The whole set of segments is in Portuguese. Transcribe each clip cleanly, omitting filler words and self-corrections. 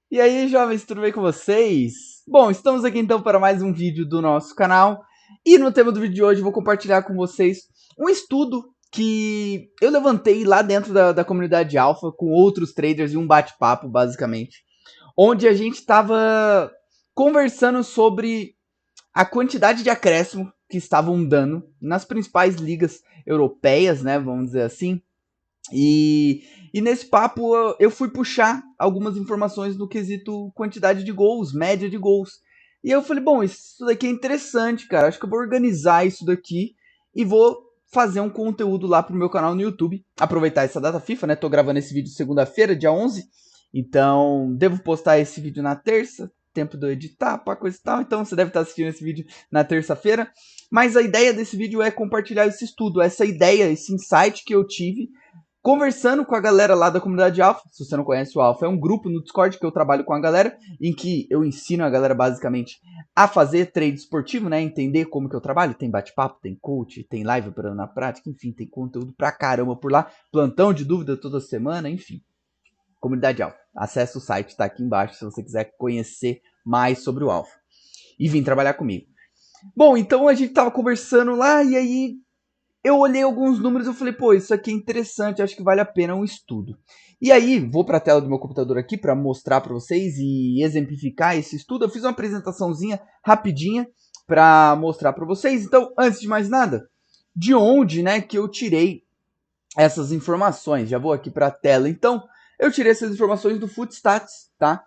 E aí, jovens, tudo bem com vocês? Bom, estamos aqui então para mais um vídeo do nosso canal. E no tema do vídeo de hoje eu vou compartilhar com vocês um estudo que eu levantei lá dentro da comunidade Alpha com outros traders e um bate-papo, basicamente. Onde a gente estava conversando sobre a quantidade de acréscimo que estavam dando nas principais ligas europeias, né, vamos dizer assim. E nesse papo eu fui puxar algumas informações no quesito quantidade de gols, média de gols. E eu falei, bom, isso daqui é interessante, cara. Acho que eu vou organizar isso daqui e vou fazer um conteúdo lá pro meu canal no YouTube. Aproveitar essa data FIFA, né? Tô gravando esse vídeo segunda-feira, dia 11. Então, devo postar esse vídeo na terça. Tempo de eu editar, pá, coisa e tal. Então, você deve estar assistindo esse vídeo na terça-feira. Mas a ideia desse vídeo é compartilhar esse estudo, essa ideia, esse insight que eu tive conversando com a galera lá da comunidade Alpha. Se você não conhece o Alpha, é um grupo no Discord que eu trabalho com a galera, em que eu ensino a galera basicamente a fazer trade esportivo, né? Entender como que eu trabalho. Tem bate-papo, tem coach, tem live operando na prática, enfim, tem conteúdo pra caramba por lá. Plantão de dúvida toda semana, enfim. Comunidade Alpha. Acesse o site, tá aqui embaixo se você quiser conhecer mais sobre o Alpha. E vir trabalhar comigo. Bom, então a gente tava conversando lá e aí eu olhei alguns números e falei, pô, isso aqui é interessante, acho que vale a pena um estudo. E aí, vou para a tela do meu computador aqui para mostrar para vocês e exemplificar esse estudo. Eu fiz uma apresentaçãozinha rapidinha para mostrar para vocês. Então, antes de mais nada, de onde, né, que eu tirei essas informações? Já vou aqui para a tela. Então, eu tirei essas informações do Footstats, tá?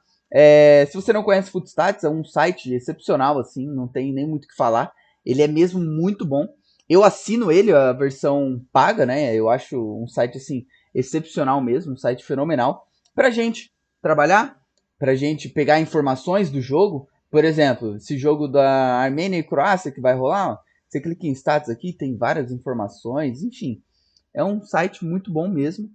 Se você não conhece Footstats, é um site excepcional, assim, não tem nem muito o que falar. Ele é mesmo muito bom. Eu assino ele, a versão paga, né? Eu acho um site, assim, excepcional mesmo, um site fenomenal. Pra gente trabalhar, pra gente pegar informações do jogo. Por exemplo, esse jogo da Armênia e Croácia que vai rolar, ó, você clica em status aqui, tem várias informações, enfim. É um site muito bom mesmo.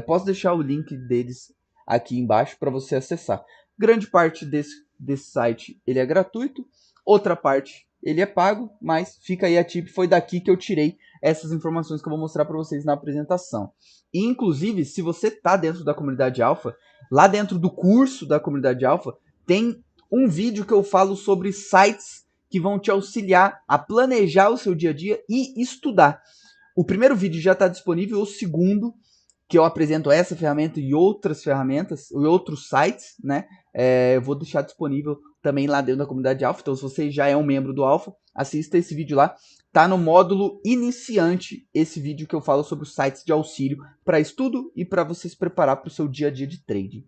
Posso deixar o link deles aqui embaixo para você acessar. Grande parte desse site ele é gratuito, outra parte ele é pago, mas fica aí a tip, foi daqui que eu tirei essas informações que eu vou mostrar para vocês na apresentação. E, inclusive, se você está dentro da comunidade Alpha, lá dentro do curso da comunidade Alpha, tem um vídeo que eu falo sobre sites que vão te auxiliar a planejar o seu dia a dia e estudar. O primeiro vídeo já está disponível, o segundo, que eu apresento essa ferramenta e outras ferramentas, e outros sites, né? Eu vou deixar disponível também lá dentro da comunidade Alpha. Então, se você já é um membro do Alpha, assista esse vídeo lá. Tá no módulo iniciante esse vídeo que eu falo sobre os sites de auxílio para estudo e para você se preparar para o seu dia a dia de trading.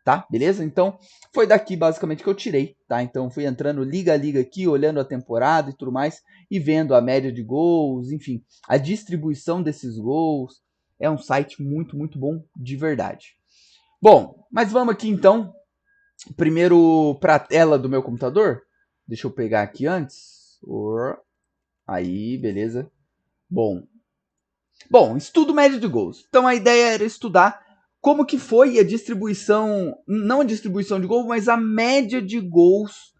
Tá? Beleza? Então, foi daqui basicamente que eu tirei, tá? Então, fui entrando liga a liga aqui, olhando a temporada e tudo mais, e vendo a média de gols, enfim, a distribuição desses gols. É um site muito, muito bom de verdade. Bom, mas vamos aqui então, primeiro para a tela do meu computador. Deixa eu pegar aqui antes. Aí, beleza. Bom, estudo média de gols. Então a ideia era estudar como que foi a distribuição, não a distribuição de gols, mas a média de gols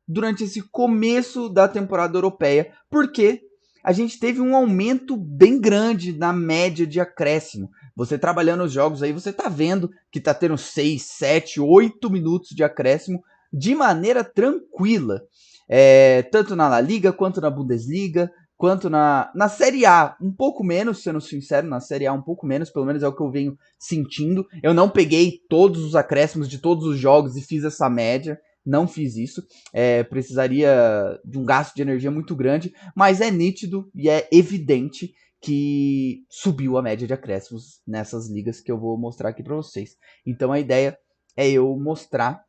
durante esse começo da temporada europeia, porque a gente teve um aumento bem grande na média de acréscimo. Você trabalhando os jogos aí, você tá vendo que tá tendo 6, 7, 8 minutos de acréscimo de maneira tranquila. Tanto na La Liga quanto na Bundesliga, quanto na Série A, um pouco menos, sendo sincero, na Série A um pouco menos, pelo menos é o que eu venho sentindo. Eu não peguei todos os acréscimos de todos os jogos e fiz essa média, não fiz isso. Precisaria de um gasto de energia muito grande, mas é nítido e é evidente que subiu a média de acréscimos nessas ligas que eu vou mostrar aqui para vocês. Então a ideia é eu mostrar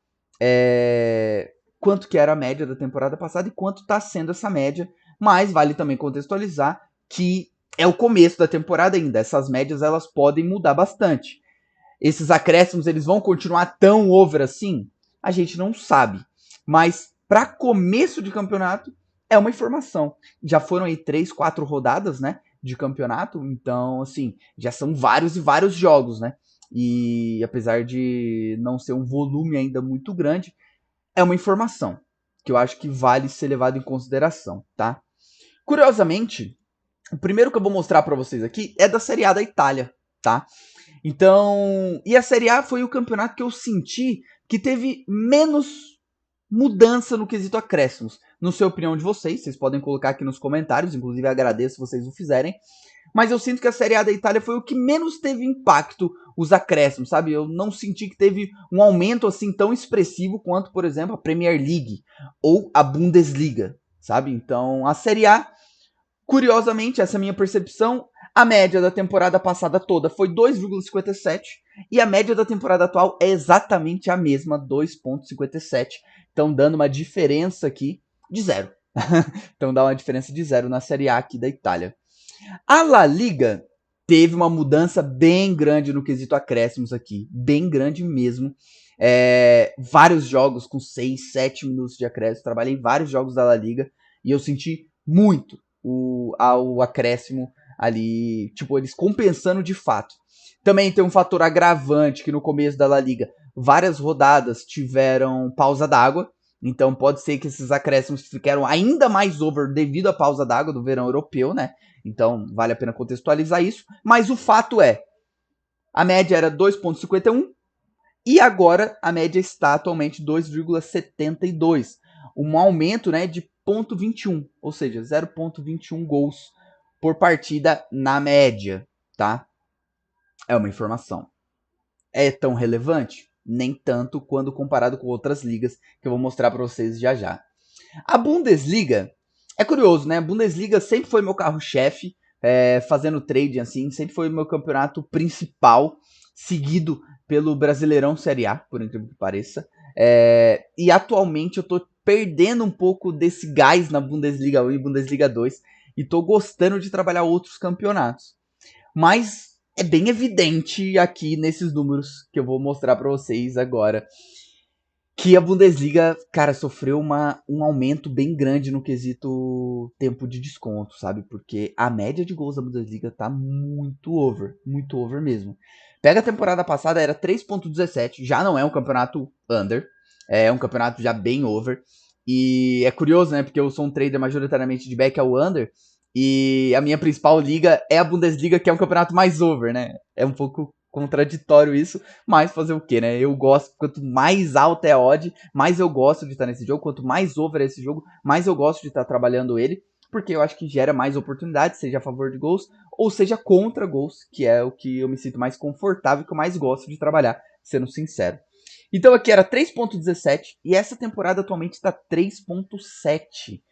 quanto que era a média da temporada passada e quanto está sendo essa média, mas vale também contextualizar que é o começo da temporada ainda. Essas médias elas podem mudar bastante. Esses acréscimos eles vão continuar tão over assim? A gente não sabe. Mas para começo de campeonato é uma informação. Já foram aí 3, 4 rodadas, né, de campeonato, então assim, já são vários e vários jogos, né? E apesar de não ser um volume ainda muito grande, é uma informação que eu acho que vale ser levado em consideração, tá? Curiosamente, o primeiro que eu vou mostrar para vocês aqui é da Série A da Itália, tá? Então, e a Série A foi o campeonato que eu senti que teve menos mudança no quesito acréscimos. Não sei a opinião de vocês podem colocar aqui nos comentários, inclusive agradeço se vocês o fizerem. Mas eu sinto que a Série A da Itália foi o que menos teve impacto, os acréscimos, sabe? Eu não senti que teve um aumento assim tão expressivo quanto, por exemplo, a Premier League ou a Bundesliga, sabe? Então, a Série A, curiosamente, essa é a minha percepção, a média da temporada passada toda foi 2,57 e a média da temporada atual é exatamente a mesma, 2,57. Então, dando uma diferença aqui de zero. Então, dá uma diferença de zero na Série A aqui da Itália. A La Liga teve uma mudança bem grande no quesito acréscimos aqui, bem grande mesmo. Vários jogos com 6, 7 minutos de acréscimo. Trabalhei em vários jogos da La Liga e eu senti muito o acréscimo ali, tipo, eles compensando de fato. Também tem um fator agravante que no começo da La Liga várias rodadas tiveram pausa d'água. Então pode ser que esses acréscimos ficaram ainda mais over devido à pausa d'água do verão europeu, né? Então vale a pena contextualizar isso. Mas o fato é, a média era 2,51 e agora a média está atualmente 2,72. Um aumento, né, de 0,21, ou seja, 0,21 gols por partida na média, tá? É uma informação. É tão relevante? Nem tanto quando comparado com outras ligas que eu vou mostrar para vocês já já. A Bundesliga é curioso, né? A Bundesliga sempre foi meu carro-chefe, fazendo trading assim, sempre foi meu campeonato principal, seguido pelo Brasileirão Série A, por incrível que pareça. E atualmente eu tô perdendo um pouco desse gás na Bundesliga 1 e Bundesliga 2 e tô gostando de trabalhar outros campeonatos. Mas é bem evidente aqui nesses números que eu vou mostrar para vocês agora que a Bundesliga, cara, sofreu um aumento bem grande no quesito tempo de desconto, sabe? Porque a média de gols da Bundesliga tá muito over mesmo. Pega a temporada passada, era 3,17, já não é um campeonato under, é um campeonato já bem over. E é curioso, né? Porque eu sou um trader majoritariamente de back ao under, e a minha principal liga é a Bundesliga, que é um campeonato mais over, né? É um pouco contraditório isso, mas fazer o que, né? Eu gosto, quanto mais alta é a odd, mais eu gosto de estar nesse jogo, quanto mais over é esse jogo, mais eu gosto de estar trabalhando ele, porque eu acho que gera mais oportunidades, seja a favor de gols, ou seja contra gols, que é o que eu me sinto mais confortável, que eu mais gosto de trabalhar, sendo sincero. Então aqui era 3,17 e essa temporada atualmente está 3,7.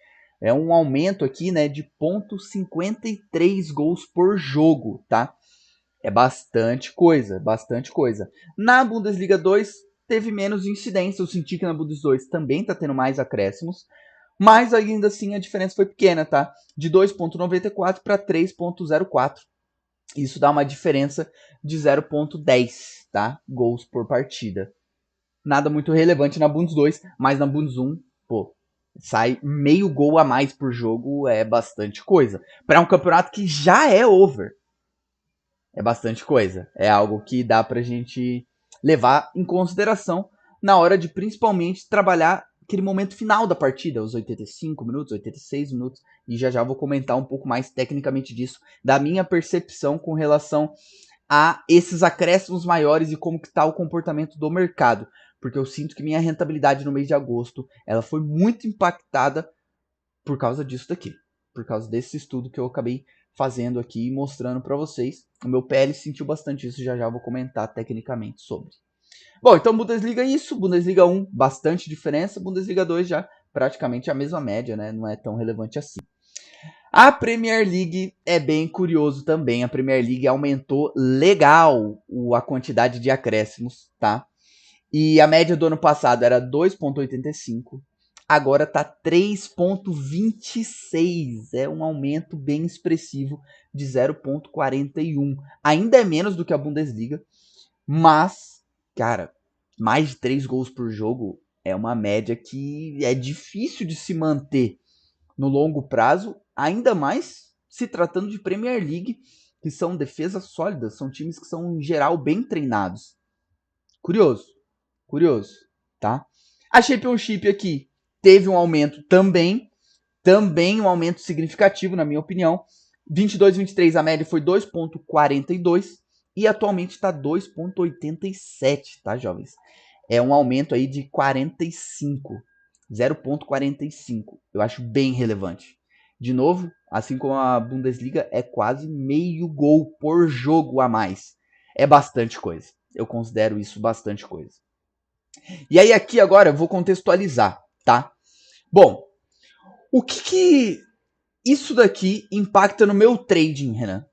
É um aumento aqui, né, de 0,53 gols por jogo, tá? É bastante coisa, bastante coisa. Na Bundesliga 2 teve menos incidência, eu senti que na Bundesliga 2 também tá tendo mais acréscimos, mas ainda assim a diferença foi pequena, tá? De 2,94 para 3,04. Isso dá uma diferença de 0,10, tá? Gols por partida. Nada muito relevante na Bundes 2, mas na Bundes 1, pô, sai meio gol a mais por jogo, é bastante coisa. Para um campeonato que já é over, é bastante coisa. É algo que dá pra gente levar em consideração na hora de principalmente trabalhar aquele momento final da partida, os 85 minutos, 86 minutos, e já já vou comentar um pouco mais tecnicamente disso, da minha percepção com relação a esses acréscimos maiores e como que está o comportamento do mercado, porque eu sinto que minha rentabilidade no mês de agosto, ela foi muito impactada por causa disso daqui, por causa desse estudo que eu acabei fazendo aqui e mostrando para vocês. O meu PL sentiu bastante isso, já já vou comentar tecnicamente sobre. Bom, então Bundesliga é isso, Bundesliga 1 bastante diferença, Bundesliga 2 já praticamente a mesma média, né? Não é tão relevante assim. A Premier League é bem curioso também. A Premier League aumentou legal a quantidade de acréscimos, tá? E a média do ano passado era 2,85. Agora tá 3,26. É um aumento bem expressivo de 0,41. Ainda é menos do que a Bundesliga, mas, cara, mais de 3 gols por jogo é uma média que é difícil de se manter no longo prazo, ainda mais se tratando de Premier League, que são defesas sólidas, são times que são, em geral, bem treinados. Curioso, curioso, tá? A Championship aqui teve um aumento também um aumento significativo, na minha opinião. 22-23 a média foi 2,42 e atualmente está 2,87, tá, jovens? É um aumento aí de 45, 0,45. Eu acho bem relevante. De novo, assim como a Bundesliga, é quase meio gol por jogo a mais. É bastante coisa. Eu considero isso bastante coisa. E aí aqui agora eu vou contextualizar, tá? Bom, o que isso daqui impacta no meu trading, Renan?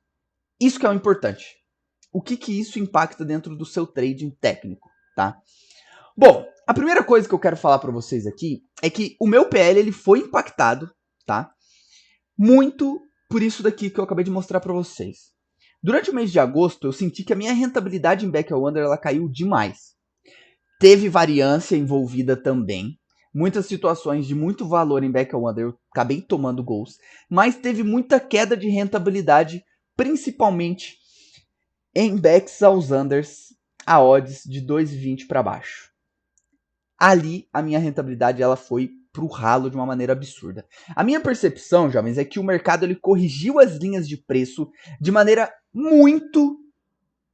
Isso que é o importante. O que isso impacta dentro do seu trading técnico, tá? Bom, a primeira coisa que eu quero falar para vocês aqui é que o meu PL ele foi impactado, tá? Muito por isso daqui que eu acabei de mostrar para vocês. Durante o mês de agosto, eu senti que a minha rentabilidade em Back Wonder ela caiu demais. Teve variância envolvida também. Muitas situações de muito valor em Back Wonder eu acabei tomando gols, mas teve muita queda de rentabilidade, principalmente em backs aos unders a odds de 2,20 para baixo. Ali a minha rentabilidade ela foi pro ralo de uma maneira absurda. A minha percepção, jovens, é que o mercado ele corrigiu as linhas de preço de maneira muito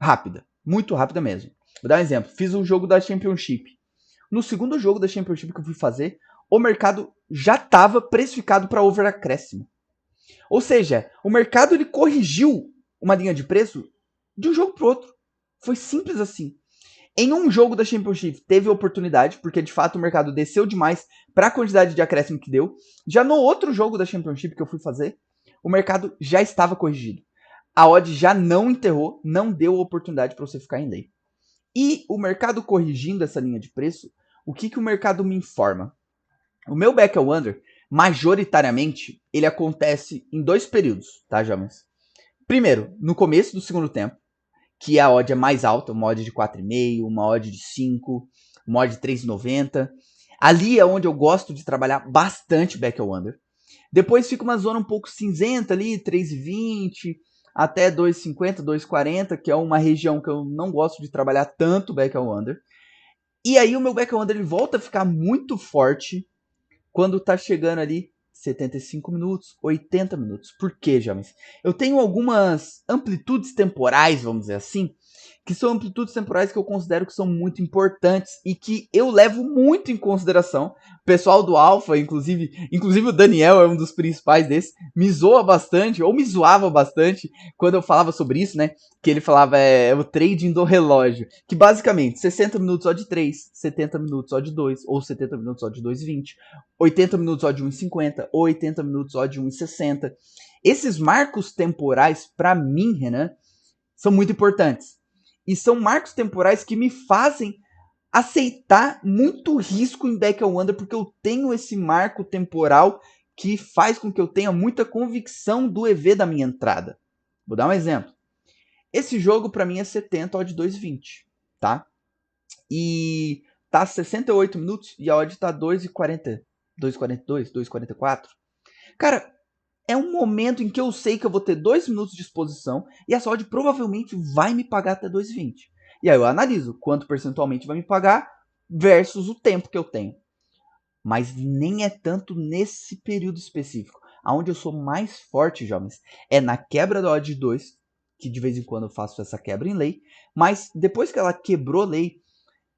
rápida mesmo. Vou dar um exemplo. Fiz um jogo da Championship. No segundo jogo da Championship que eu fui fazer, o mercado já estava precificado para over acréscimo. Ou seja, o mercado ele corrigiu uma linha de preço de um jogo para outro. Foi simples assim. Em um jogo da Championship teve oportunidade, porque de fato o mercado desceu demais para a quantidade de acréscimo que deu. Já no outro jogo da Championship que eu fui fazer, o mercado já estava corrigido. A odd já não enterrou, não deu oportunidade para você ficar em lay. E o mercado corrigindo essa linha de preço, o que o mercado me informa? O meu Back Wonder, majoritariamente, ele acontece em dois períodos, tá, jovens? Primeiro, no começo do segundo tempo, que a odd é mais alta, uma odd de 4,5, uma odd de 5, uma odd de 3,90. Ali é onde eu gosto de trabalhar bastante Back Wonder. Depois fica uma zona um pouco cinzenta ali, 3,20 até 2,50, 2,40, que é uma região que eu não gosto de trabalhar tanto Back Wonder. E aí o meu Back Wonder ele volta a ficar muito forte quando tá chegando ali 75 minutos, 80 minutos. Por quê, jovens? Eu tenho algumas amplitudes temporais, vamos dizer assim, que são amplitudes temporais que eu considero que são muito importantes e que eu levo muito em consideração. O pessoal do Alpha, inclusive o Daniel é um dos principais desses, me zoa bastante, ou me zoava bastante, quando eu falava sobre isso, né? Que ele falava o trading do relógio. Que basicamente, 60 minutos só de 3, 70 minutos só de 2, ou 70 minutos só de 2,20, 80 minutos só de 1,50, ou 80 minutos só de 1,60. Esses marcos temporais, para mim, Renan, são muito importantes. E são marcos temporais que me fazem aceitar muito risco em Back Wonder, porque eu tenho esse marco temporal que faz com que eu tenha muita convicção do EV da minha entrada. Vou dar um exemplo. Esse jogo para mim é 70 odd 2,20, tá? E tá 68 minutos e a odd tá 2,40, 2,42, 2,44. Cara, é um momento em que eu sei que eu vou ter 2 minutos de exposição e essa odd provavelmente vai me pagar até 2,20. E aí eu analiso quanto percentualmente vai me pagar versus o tempo que eu tenho. Mas nem é tanto nesse período específico. Aonde eu sou mais forte, jovens, é na quebra da odd 2, que de vez em quando eu faço essa quebra em lei, mas depois que ela quebrou lei,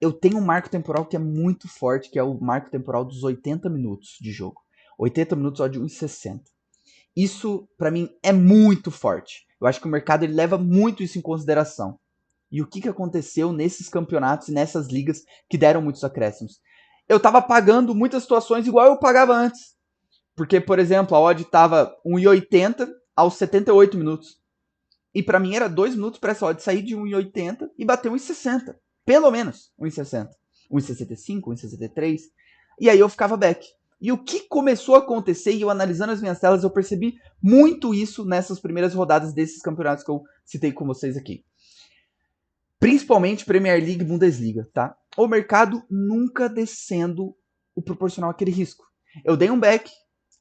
eu tenho um marco temporal que é muito forte, que é o marco temporal dos 80 minutos de jogo. 80 minutos odd 1,60. Isso, para mim, é muito forte. Eu acho que o mercado ele leva muito isso em consideração. E o que aconteceu nesses campeonatos e nessas ligas que deram muitos acréscimos? Eu tava pagando muitas situações igual eu pagava antes. Porque, por exemplo, a odd tava 1,80 aos 78 minutos. E para mim era 2 minutos para essa odd sair de 1,80 e bater 1,60. Pelo menos 1,60. 1,65, 1,63. E aí eu ficava back. E o que começou a acontecer, e eu analisando as minhas telas, eu percebi muito isso nessas primeiras rodadas desses campeonatos que eu citei com vocês aqui. Principalmente Premier League e Bundesliga, tá? O mercado nunca descendo o proporcional àquele risco. Eu dei um back,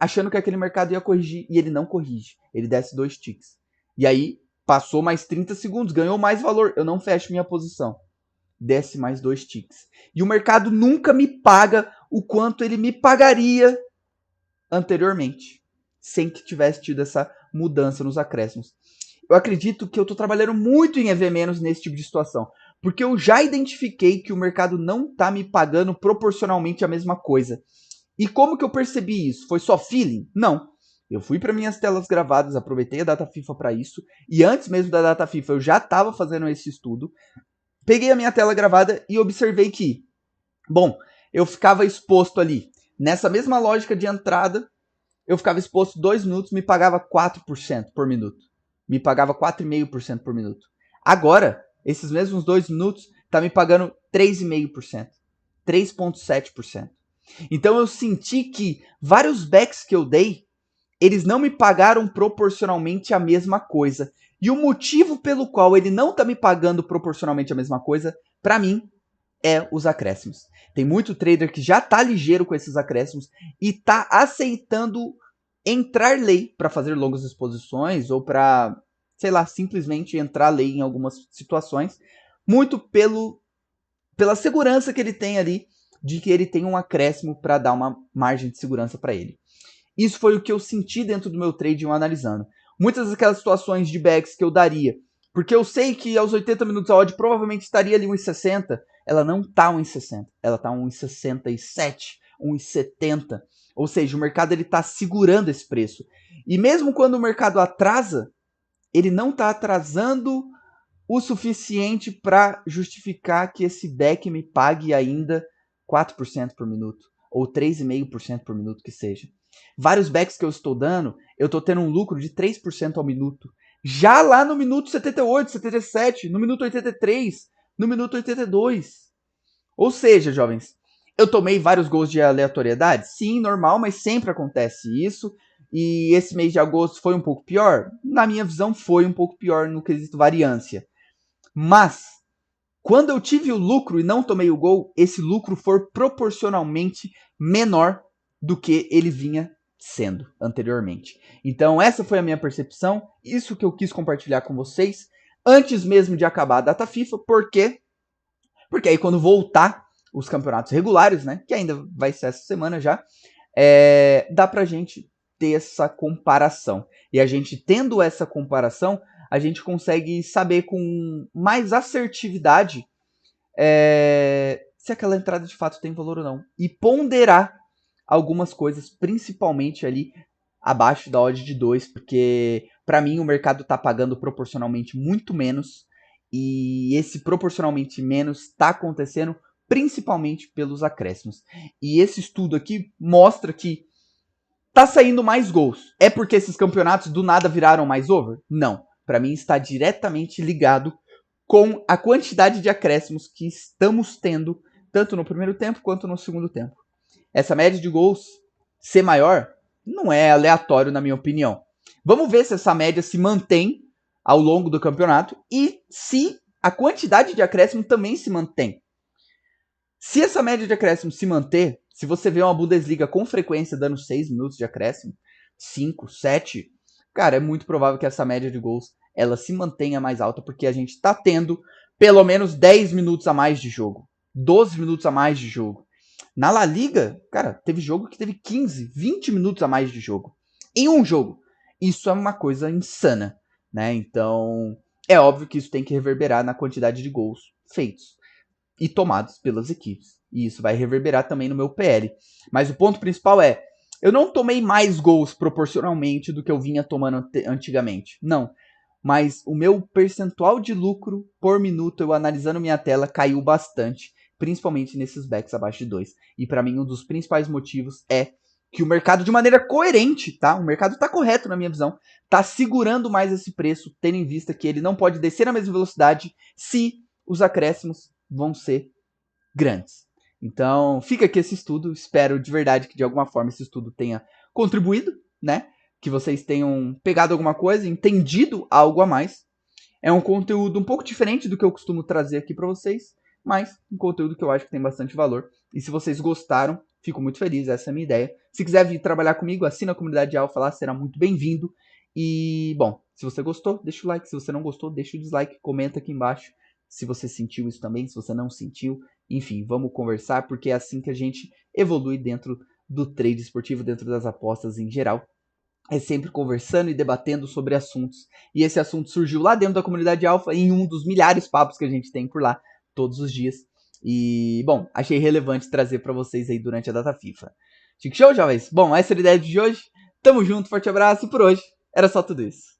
achando que aquele mercado ia corrigir, e ele não corrige. Ele desce 2 ticks. E aí, passou mais 30 segundos, ganhou mais valor. Eu não fecho minha posição. Desce mais 2 ticks. E o mercado nunca me paga o quanto ele me pagaria anteriormente, sem que tivesse tido essa mudança nos acréscimos. eu acredito que eu estou trabalhando muito em EV- nesse tipo de situação. Porque eu já identifiquei que o mercado não está me pagando proporcionalmente a mesma coisa. E como que eu percebi isso? Foi só feeling? Não. Eu fui para minhas telas gravadas, aproveitei a data FIFA para isso. E antes mesmo da data FIFA eu já estava fazendo esse estudo. Peguei a minha tela gravada e observei que, bom, eu ficava exposto ali. Nessa mesma lógica de entrada, eu ficava exposto 2 minutos, me pagava 4% por minuto. Me pagava 4,5% por minuto. Agora, esses mesmos 2 minutos, tá me pagando 3,5%. 3,7%. Então eu senti que vários backs que eu dei, eles não me pagaram proporcionalmente a mesma coisa. E o motivo pelo qual ele não tá me pagando proporcionalmente a mesma coisa, para mim, é os acréscimos. Tem muito trader que já tá ligeiro com esses acréscimos e tá aceitando entrar lei para fazer longas exposições ou para, sei lá, simplesmente entrar lei em algumas situações, muito pela segurança que ele tem ali de que ele tem um acréscimo para dar uma margem de segurança para ele. Isso foi o que eu senti dentro do meu trade analisando. Muitas daquelas situações de backs que eu daria, porque eu sei que aos 80 minutos a odd provavelmente estaria ali 1,60, ela não tá 1,60, ela tá 1,67, 1,70. Ou seja, o mercado ele tá segurando esse preço. E mesmo quando o mercado atrasa, ele não tá atrasando o suficiente para justificar que esse back me pague ainda 4% por minuto, ou 3,5% por minuto que seja. Vários backs que eu estou dando, eu estou tendo um lucro de 3% ao minuto. Já lá no minuto 78, 77, no minuto 83, no minuto 82. Ou seja, jovens, eu tomei vários gols de aleatoriedade? Sim, normal, mas sempre acontece isso. E esse mês de agosto foi um pouco pior? Na minha visão, foi um pouco pior no quesito variância. Mas, quando eu tive o lucro e não tomei o gol, esse lucro foi proporcionalmente menor do que ele vinha sendo anteriormente. Então, essa foi a minha percepção, isso que eu quis compartilhar com vocês, antes mesmo de acabar a data FIFA, porque aí quando voltar os campeonatos regulares, né, que ainda vai ser essa semana já, dá pra gente ter essa comparação. E a gente tendo essa comparação, a gente consegue saber com mais assertividade se aquela entrada de fato tem valor ou não. E ponderar algumas coisas, principalmente ali abaixo da odd de 2, porque para mim o mercado está pagando proporcionalmente muito menos, e esse proporcionalmente menos está acontecendo principalmente pelos acréscimos. E esse estudo aqui mostra que tá saindo mais gols. É porque esses campeonatos do nada viraram mais over? Não. Para mim está diretamente ligado com a quantidade de acréscimos que estamos tendo, tanto no primeiro tempo quanto no segundo tempo. Essa média de gols ser maior não é aleatório, na minha opinião. Vamos ver se essa média se mantém ao longo do campeonato e se a quantidade de acréscimo também se mantém. Se essa média de acréscimo se manter, se você vê uma Bundesliga com frequência dando 6 minutos de acréscimo, 5, 7, cara, é muito provável que essa média de gols ela se mantenha mais alta, porque a gente tá tendo pelo menos 10 minutos a mais de jogo, 12 minutos a mais de jogo. Na La Liga, cara, teve jogo que teve 15, 20 minutos a mais de jogo. Em um jogo. Isso é uma coisa insana, né? Então, é óbvio que isso tem que reverberar na quantidade de gols feitos e tomados pelas equipes. E isso vai reverberar também no meu PL. Mas o ponto principal é, eu não tomei mais gols proporcionalmente do que eu vinha tomando antigamente. Não. Mas o meu percentual de lucro por minuto, eu analisando minha tela, caiu bastante. Principalmente nesses backs abaixo de 2. E para mim, um dos principais motivos é que o mercado, de maneira coerente, tá? O mercado tá correto na minha visão, tá segurando mais esse preço, tendo em vista que ele não pode descer na mesma velocidade se os acréscimos vão ser grandes. Então, fica aqui esse estudo. Espero de verdade que de alguma forma esse estudo tenha contribuído, né? Que vocês tenham pegado alguma coisa, entendido algo a mais. É um conteúdo um pouco diferente do que eu costumo trazer aqui para vocês, mas um conteúdo que eu acho que tem bastante valor. E se vocês gostaram, fico muito feliz, essa é a minha ideia. Se quiser vir trabalhar comigo, assina a comunidade Alpha lá, será muito bem-vindo. E, bom, se você gostou, deixa o like. Se você não gostou, deixa o dislike, comenta aqui embaixo se você sentiu isso também, se você não sentiu. Enfim, vamos conversar, porque é assim que a gente evolui dentro do trade esportivo, dentro das apostas em geral. é sempre conversando e debatendo sobre assuntos. E esse assunto surgiu lá dentro da comunidade Alpha, em um dos milhares de papos que a gente tem por lá todos os dias. E, bom, achei relevante trazer para vocês aí durante a data FIFA. Chique show, jovens? Bom, essa era a ideia de hoje. Tamo junto, forte abraço e por hoje era só tudo isso.